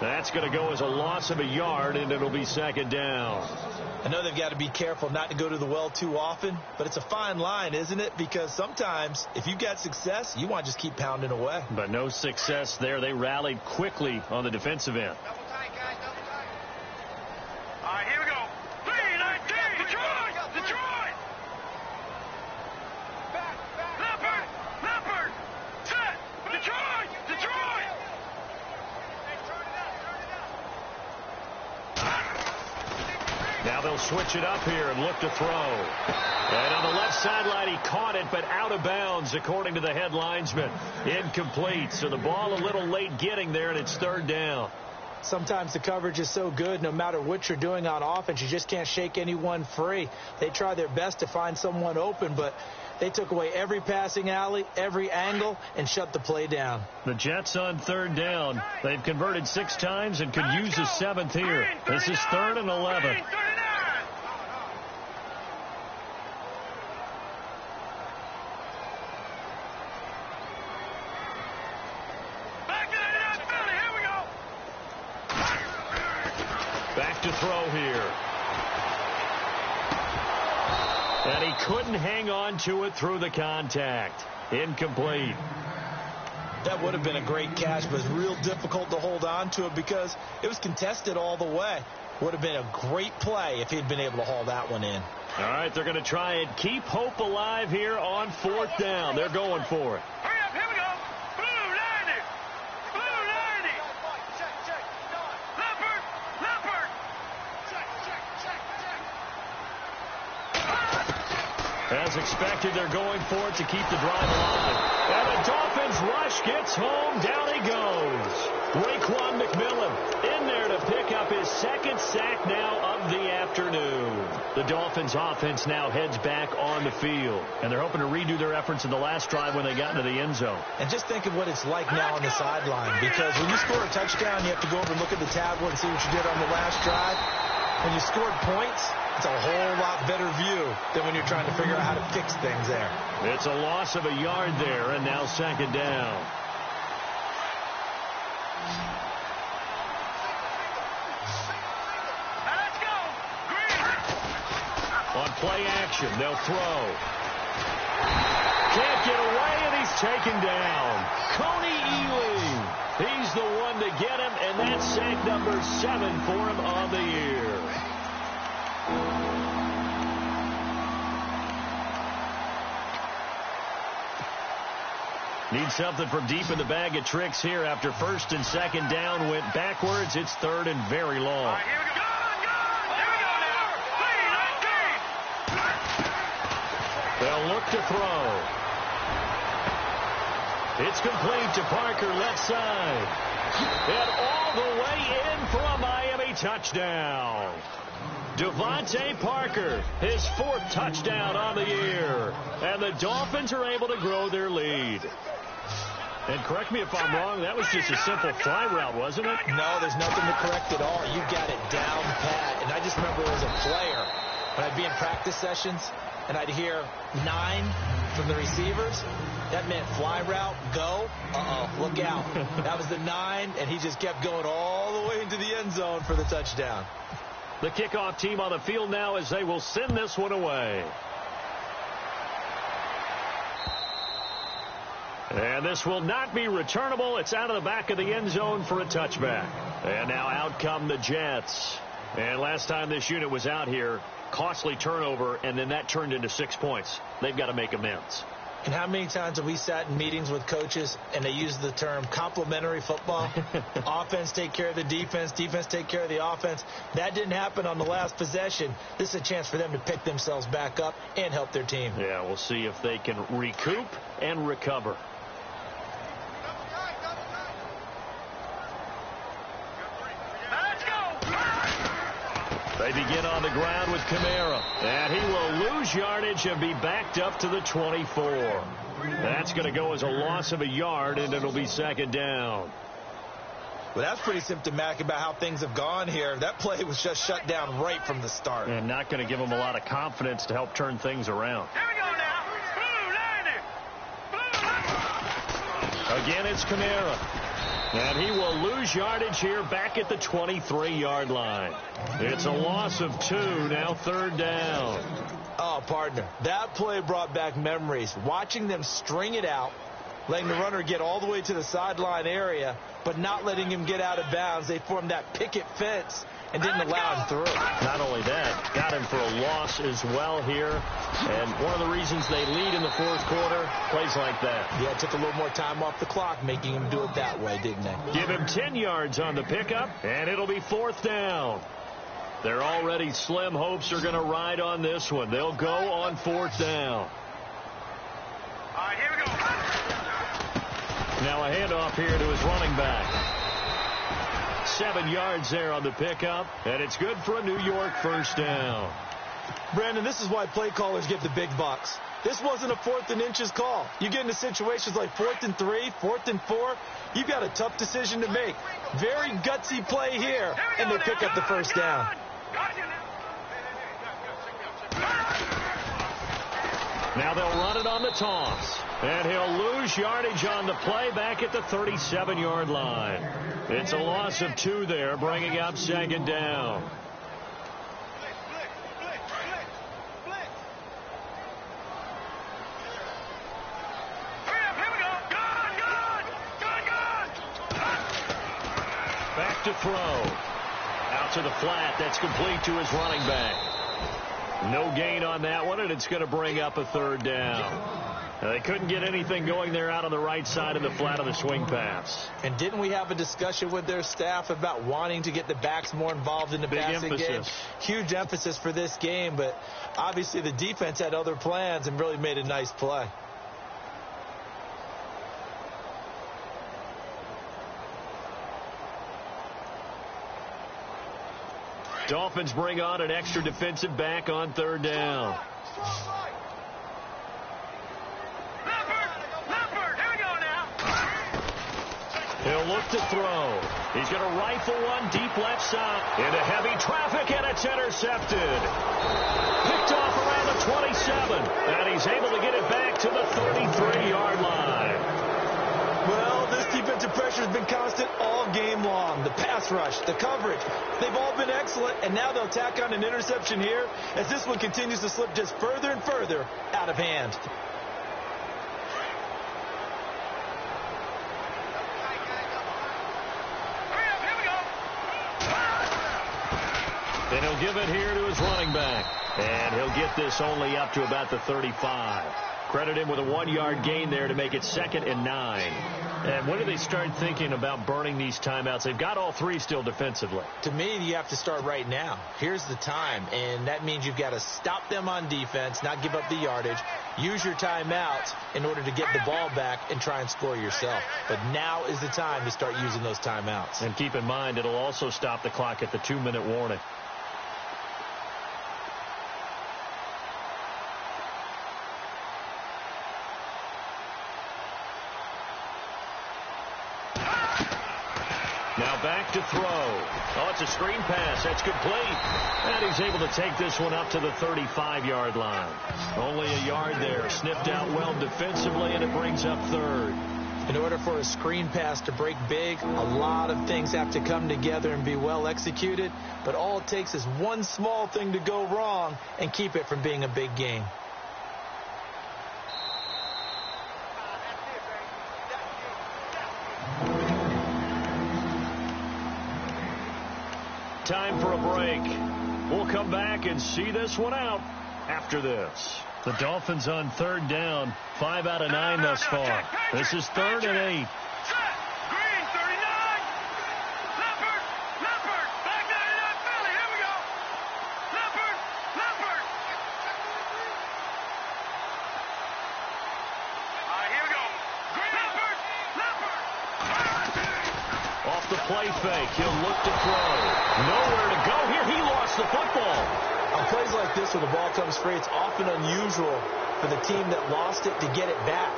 That's going to go as a loss of a yard, and it'll be second down. I know they've got to be careful not to go to the well too often, but it's a fine line, isn't it? Because sometimes if you've got success, you want to just keep pounding away. But no success there. They rallied quickly on the defensive end. Double tight, guys, double tight. All right, here we go. 3-19, Detroit! Leopard! Set! Detroit! Now they'll switch it up here and look to throw. And on the left sideline, he caught it, but out of bounds, according to the head linesman. Incomplete. So the ball a little late getting there, and it's third down. Sometimes the coverage is so good, no matter what you're doing on offense, you just can't shake anyone free. They try their best to find someone open, but they took away every passing alley, every angle, and shut the play down. The Jets on third down. They've converted 6 times and could use a 7th here. This is 3rd and 11. Back to throw here. And he couldn't hang on to it through the contact. Incomplete. That would have been a great catch, but it's real difficult to hold on to it because it was contested all the way. Would have been a great play if he'd been able to haul that one in. All right, they're going to try and keep hope alive here on 4th down. They're going for it. Hurry up, here we go. Blue 90. Leopard. As expected, they're going for it to keep the drive alive. And the Dolphins rush gets home. Down he goes. Raekwon McMillan in there to pick up his 2nd sack now of the afternoon. The Dolphins offense now heads back on the field. And they're hoping to redo their efforts in the last drive when they got into the end zone. And just think of what it's like now on the sideline. Because when you score a touchdown, you have to go over and look at the tablet and see what you did on the last drive. When you scored points, it's a whole lot better view than when you're trying to figure out how to fix things there. It's a loss of a yard there, and now second down. Let's go. Green. On play action, they'll throw. Can't get away, and he's taken down. Coney Ealing. He's the one to get him, and that's sack number 7 for him on the year. Need something from deep in the bag of tricks here after 1st and 2nd down went backwards. It's 3rd and very long. All right, here we go. Here we go now. 3-19. They'll look to throw. It's complete to Parker, left side. And all the way in for a Miami touchdown. Devontae Parker, his 4th touchdown on the year. And the Dolphins are able to grow their lead. And correct me if I'm wrong, that was just a simple fly route, wasn't it? No, there's nothing to correct at all. You got it down pat. And I just remember as a player, when I'd be in practice sessions, and I'd hear 9 from the receivers, that meant fly route, go, look out. That was the 9, and he just kept going all the way into the end zone for the touchdown. The kickoff team on the field now as they will send this one away. And this will not be returnable. It's out of the back of the end zone for a touchback. And now out come the Jets. And last time this unit was out here, costly turnover, and then that turned into 6 points. They've got to make amends. And how many times have we sat in meetings with coaches and they use the term complementary football? Offense take care of the defense, defense take care of the offense. That didn't happen on the last possession. This is a chance for them to pick themselves back up and help their team. Yeah, we'll see if they can recoup and recover. They begin on the ground with Kamara, and he will lose yardage and be backed up to the 24. That's going to go as a loss of a yard, and it'll be second down. Well, that's pretty symptomatic about how things have gone here. That play was just shut down right from the start. And not going to give them a lot of confidence to help turn things around. Here we go now. Blue, Again, it's Kamara. And he will lose yardage here back at the 23-yard line. It's a loss of 2, now third down. Oh, partner, that play brought back memories. Watching them string it out, letting the runner get all the way to the sideline area, but not letting him get out of bounds. They formed that picket fence and didn't allow him through. Not only that, got him for a loss as well here. And one of the reasons they lead in the fourth quarter, plays like that. Yeah, took a little more time off the clock, making him do it that way, didn't they? Give him 10 yards on the pickup, and it'll be fourth down. Their already slim hopes are going to ride on this one. They'll go on fourth down. All right, here we go. Now a handoff here to his running back. 7 yards there on the pickup, and it's good for a New York first down. Brandon, this is why play callers get the big bucks. This wasn't a 4th and inches call. You get into situations like 4th and 3, 4th and 4. You've got a tough decision to make. Very gutsy play here, and they pick up the first down. Now they'll run it on the toss. And he'll lose yardage on the play back at the 37-yard line. It's a loss of 2 there, bringing up second down. Back to throw. Out to the flat. That's complete to his running back. No gain on that one, and it's going to bring up a third down. They couldn't get anything going there out on the right side of the flat of the swing pass. And didn't we have a discussion with their staff about wanting to get the backs more involved in the passing game? Huge emphasis for this game, but obviously the defense had other plans and really made a nice play. Dolphins bring on an extra defensive back on third down. He'll look to throw. He's going to rifle one deep left side. Into heavy traffic, and it's intercepted. Picked off around the 27. And he's able to get it back to the 33-yard line. Well, this defensive pressure has been constant all game long. The pass rush, the coverage, they've all been excellent, and now they'll tack on an interception here as this one continues to slip just further and further out of hand. And he'll give it here to his running back. And he'll get this only up to about the 35. Credit him with a 1-yard gain there to make it 2nd and 9. And when do they start thinking about burning these timeouts? They've got all 3 still defensively. To me, you have to start right now. Here's the time, and that means you've got to stop them on defense, not give up the yardage, use your timeouts in order to get the ball back and try and score yourself. But now is the time to start using those timeouts. And keep in mind, it'll also stop the clock at the 2-minute warning. Now back to throw. Oh, it's a screen pass. That's complete. And he's able to take this one up to the 35-yard line. Only a yard there. Sniffed out well defensively, and it brings up third. In order for a screen pass to break big, a lot of things have to come together and be well executed. But all it takes is one small thing to go wrong and keep it from being a big game. Time for a break. We'll come back and see this one out after this. The Dolphins on 3rd down. 5 out of 9 thus far. This is 3rd and 8. Green, 39. Leopard. Back 99, Philly. Here we go. Leopard. All right, here we go. Green. Leopard. Off the play fake. He'll look to throw. Nowhere to go here. He lost the football. On plays like this, when the ball comes free, it's often unusual for the team that lost it to get it back.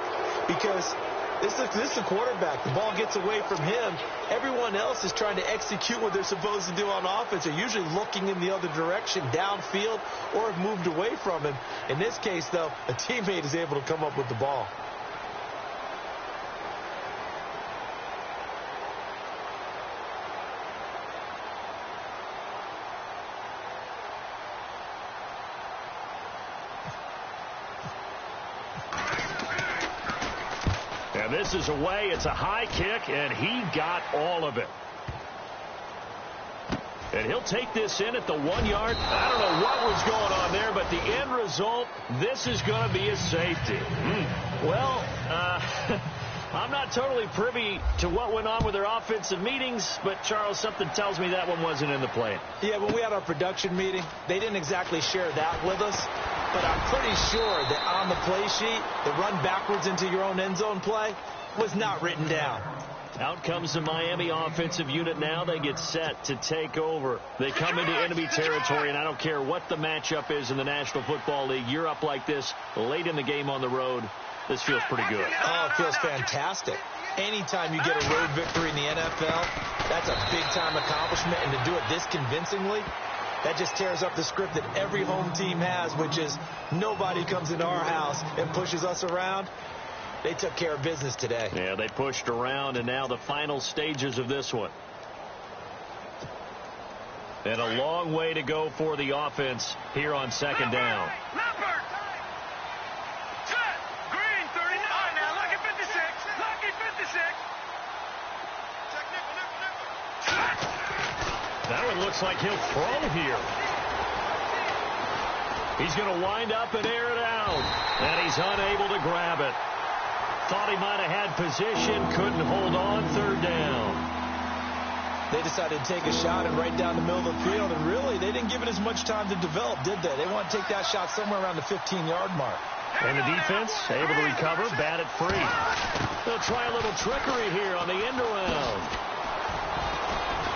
Because this is the quarterback. The ball gets away from him. Everyone else is trying to execute what they're supposed to do on offense. They're usually looking in the other direction, downfield, or have moved away from him. In this case, though, a teammate is able to come up with the ball. And this is away. It's a high kick, and he got all of it. And he'll take this in at the 1 yard. I don't know what was going on there, but the end result, this is going to be a safety. Well, I'm not totally privy to what went on with their offensive meetings, but, Charles, something tells me that one wasn't in the plan. Yeah, when we had our production meeting, they didn't exactly share that with us. But I'm pretty sure that on the play sheet, the run backwards into your own end zone play was not written down. Out comes the Miami offensive unit now. They get set to take over. They come into enemy territory, and I don't care what the matchup is in the National Football League. You're up like this late in the game on the road. This feels pretty good. Oh, it feels fantastic. Anytime you get a road victory in the NFL, that's a big-time accomplishment. And to do it this convincingly, that just tears up the script that every home team has, which is nobody comes into our house and pushes us around. They took care of business today. Yeah, they pushed around, and now the final stages of this one. And a long way to go for the offense here on 2nd down. Leopard. Set. Green, 39. Now lucky 56. Lucky 56. That one looks like he'll throw here. He's going to wind up and air it out. And he's unable to grab it. Thought he might have had position. Couldn't hold on. 3rd down. They decided to take a shot and right down the middle of the field. And really, they didn't give it as much time to develop, did they? They want to take that shot somewhere around the 15-yard mark. And the defense able to recover. Bat it free. They'll try a little trickery here on the end around.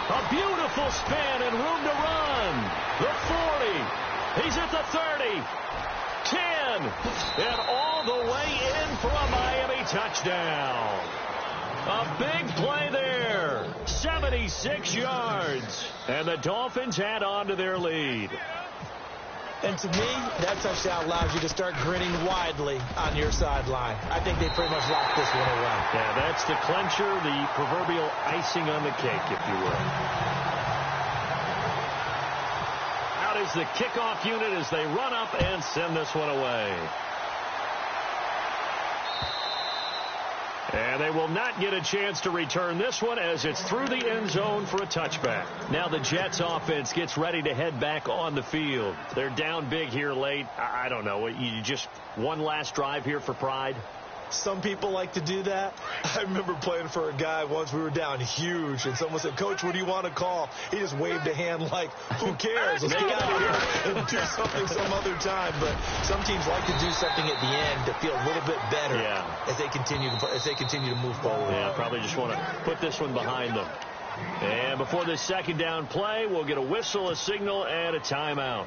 A beautiful spin and room to run. The 40. He's at the 30. 10. And all the way in for a Miami touchdown. A big play there. 76 yards. And the Dolphins add on to their lead. And to me, that touchdown allows you to start grinning widely on your sideline. I think they pretty much locked this one away. Yeah, that's the clincher, the proverbial icing on the cake, if you will. Out is the kickoff unit as they run up and send this one away. And they will not get a chance to return this one as it's through the end zone for a touchback. Now the Jets offense gets ready to head back on the field. They're down big here late. I don't know. You just one last drive here for pride? Some people like to do that. I remember playing for a guy once. We were down huge, and someone said, "Coach, what do you want to call?" He just waved a hand like, "Who cares? Let's get out of here and do something some other time." But some teams like to do something at the end to feel a little bit better as they continue to move forward. Yeah, probably just want to put this one behind them. And before this 2nd down play, we'll get a whistle, a signal, and a timeout.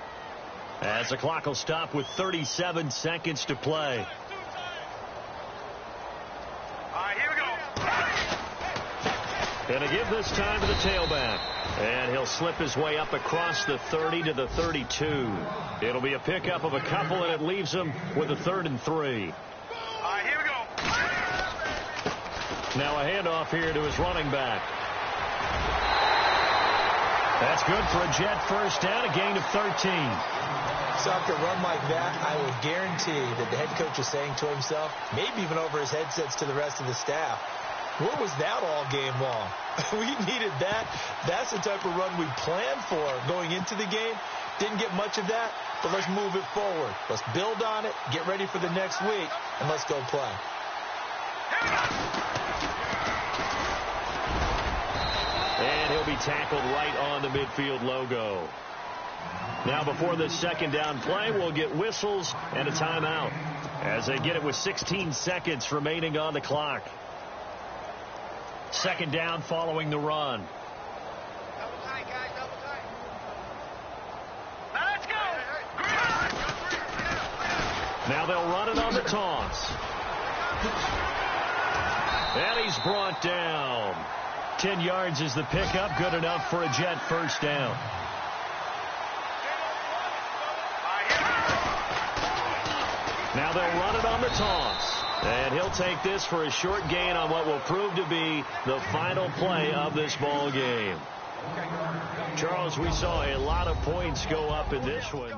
As the clock will stop with 37 seconds to play. Going to give this time to the tailback. And he'll slip his way up across the 30 to the 32. It'll be a pickup of a couple, and it leaves him with a 3rd and 3. All right, here we go. Now a handoff here to his running back. That's good for a Jet first down, a gain of 13. So after a run like that, I will guarantee that the head coach is saying to himself, maybe even over his headsets to the rest of the staff, where was that all game long? We needed that. That's the type of run we planned for going into the game. Didn't get much of that, but let's move it forward. Let's build on it, get ready for the next week, and let's go play. And he'll be tackled right on the midfield logo. Now before this second down play, we'll get whistles and a timeout as they get it with 16 seconds remaining on the clock. Second down following the run. Double tight, guys, double tight. Now let's go. Now they'll run it on the toss. And he's brought down. 10 yards is the pickup. Good enough for a Jet first down. Now they'll run it on the toss. And he'll take this for a short gain on what will prove to be the final play of this ball game. Charles, we saw a lot of points go up in this one.